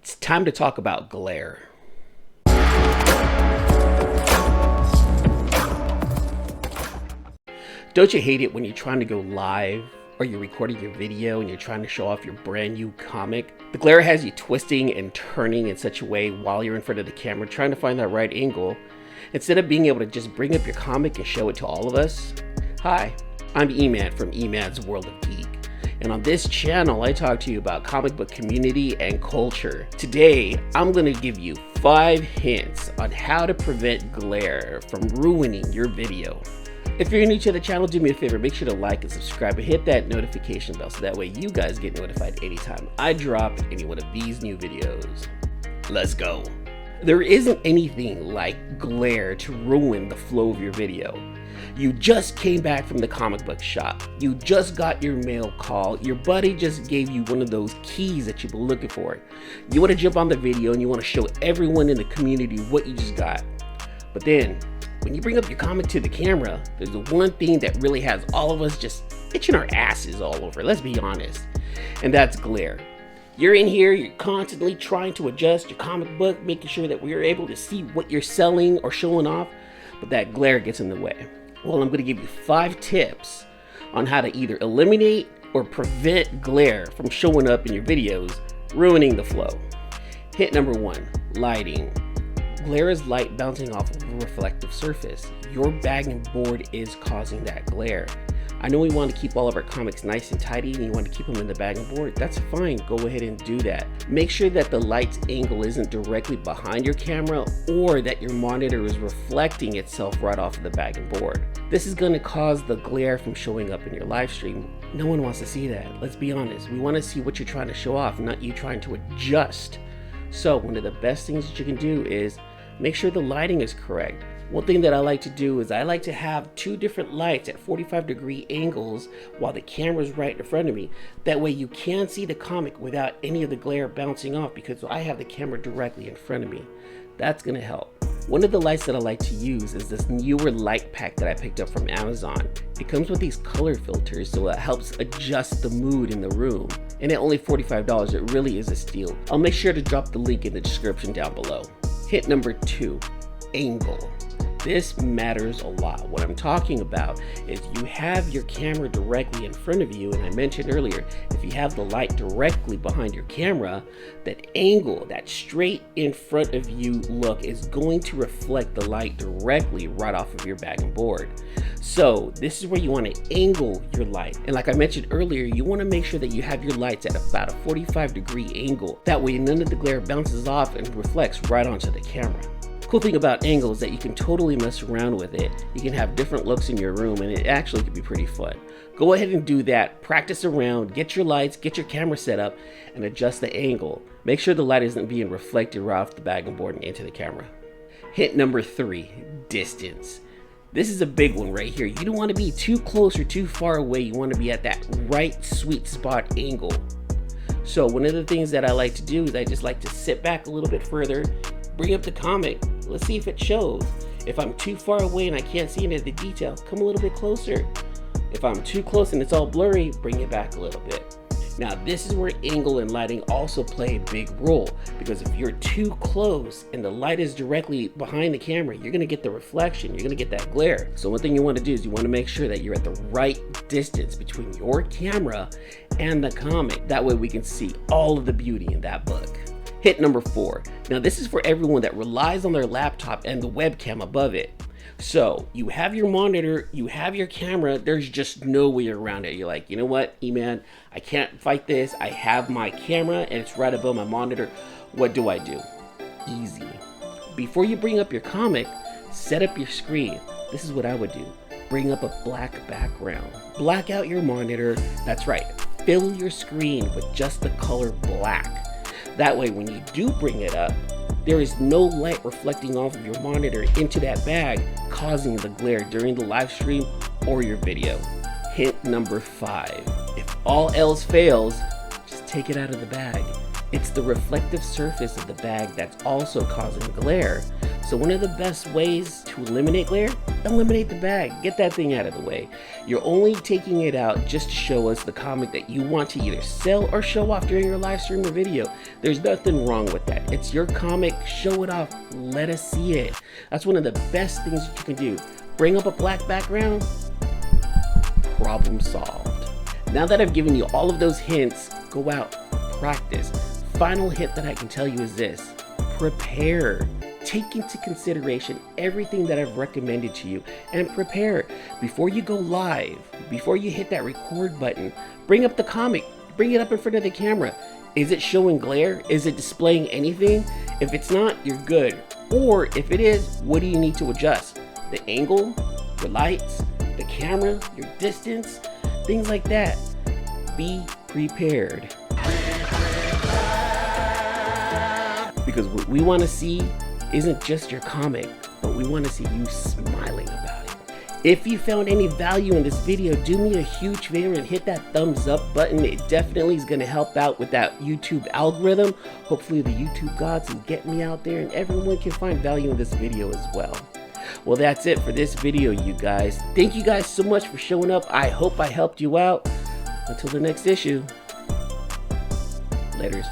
It's time to talk about glare. Don't you hate it when you're trying to go live or you're recording your video and you're trying to show off your brand new comic? The glare has you twisting and turning in such a way while you're in front of the camera trying to find that right angle instead of being able to just bring up your comic and show it to all of us. Hi, I'm Eman from Eman's World of Geek. And on this channel, I talk to you about comic book community and culture. Today, I'm going to give you 5 hints on how to prevent glare from ruining your video. If you're new to the channel, do me a favor, make sure to like and subscribe and hit that notification bell so that way you guys get notified anytime I drop any one of these new videos. Let's go. There isn't anything like glare to ruin the flow of your video. You just came back from the comic book shop. You just got your mail call. Your buddy just gave you one of those keys that you've been looking for. You want to jump on the video and you want to show everyone in the community what you just got. But then, when you bring up your comic to the camera, there's the one thing that really has all of us just itching our asses all over. Let's be honest. And that's glare. You're in here, you're constantly trying to adjust your comic book, making sure that we're able to see what you're selling or showing off, but that glare gets in the way. Well, I'm going to give you 5 tips on how to either eliminate or prevent glare from showing up in your videos, ruining the flow. Hit number 1, lighting. Glare is light bouncing off of a reflective surface. Your bag and board is causing that glare. I know we want to keep all of our comics nice and tidy and you want to keep them in the bag and board. That's fine, go ahead and do that. Make sure that the light's angle isn't directly behind your camera or that your monitor is reflecting itself right off of the bag and board. This is going to cause the glare from showing up in your live stream. No one wants to see that. Let's be honest. We want to see what you're trying to show off, not you trying to adjust. So one of the best things that you can do is make sure the lighting is correct. One thing that I like to do is I like to have 2 different lights at 45-degree angles while the camera's right in front of me. That way you can see the comic without any of the glare bouncing off because I have the camera directly in front of me. That's going to help. One of the lights that I like to use is this newer light pack that I picked up from Amazon. It comes with these color filters so it helps adjust the mood in the room. And at only $45, it really is a steal. I'll make sure to drop the link in the description down below. Hit number 2, angle. This matters a lot. What I'm talking about is you have your camera directly in front of you, and I mentioned earlier, if you have the light directly behind your camera, that angle, that straight in front of you look is going to reflect the light directly right off of your bag and board. So this is where you want to angle your light. And like I mentioned earlier, you want to make sure that you have your lights at about a 45-degree angle. That way none of the glare bounces off and reflects right onto the camera. Cool thing about angle is that you can totally mess around with it. You can have different looks in your room and it actually can be pretty fun. Go ahead and do that. Practice around, get your lights, get your camera set up and adjust the angle. Make sure the light isn't being reflected right off the bag and board and into the camera. Hint number 3, distance. This is a big one right here. You don't want to be too close or too far away. You want to be at that right sweet spot angle. So one of the things that I like to do is I just like to sit back a little bit further, bring up the comic, let's see if it shows. If I'm too far away and I can't see any of the detail, come a little bit closer. If I'm too close and it's all blurry, bring it back a little bit. Now this is where angle and lighting also play a big role, because if you're too close and the light is directly behind the camera, you're gonna get the reflection, you're gonna get that glare. So one thing you wanna do is you wanna make sure that you're at the right distance between your camera and the comic. That way we can see all of the beauty in that book. Hit number 4. Now this is for everyone that relies on their laptop and the webcam above it. So you have your monitor, you have your camera, there's just no way around it. You're like, you know what, Eman, I can't fight this. I have my camera and it's right above my monitor. What do I do? Easy. Before you bring up your comic, set up your screen. This is what I would do. Bring up a black background. Black out your monitor. That's right. Fill your screen with just the color black. That way, when you do bring it up, there is no light reflecting off of your monitor into that bag, causing the glare during the live stream or your video. Hint number 5. If all else fails, just take it out of the bag. It's the reflective surface of the bag that's also causing glare. So one of the best ways to eliminate glare, eliminate the bag. Get that thing out of the way. You're only taking it out just to show us the comic that you want to either sell or show off during your live stream or video. There's nothing wrong with that. It's your comic, show it off, let us see it. That's one of the best things that you can do. Bring up a black background, problem solved. Now that I've given you all of those hints, go out, practice. Final hint that I can tell you is this: prepare. Take into consideration everything that I've recommended to you and prepare. Before you go live, before you hit that record button, bring up the comic, bring it up in front of the camera. Is it showing glare? Is it displaying anything? If it's not, you're good. Or if it is, what do you need to adjust? The angle, your lights, the camera, your distance, things like that. Be prepared. Because what we want to see isn't just your comic, but we want to see you smiling about it. If you found any value in this video, do me a huge favor and hit that thumbs up button. It definitely is going to help out with that YouTube algorithm. Hopefully the YouTube gods will get me out there and everyone can find value in this video as well. Well, that's it for this video, you guys. Thank you guys so much for showing up. I hope I helped you out. Until the next issue, laters.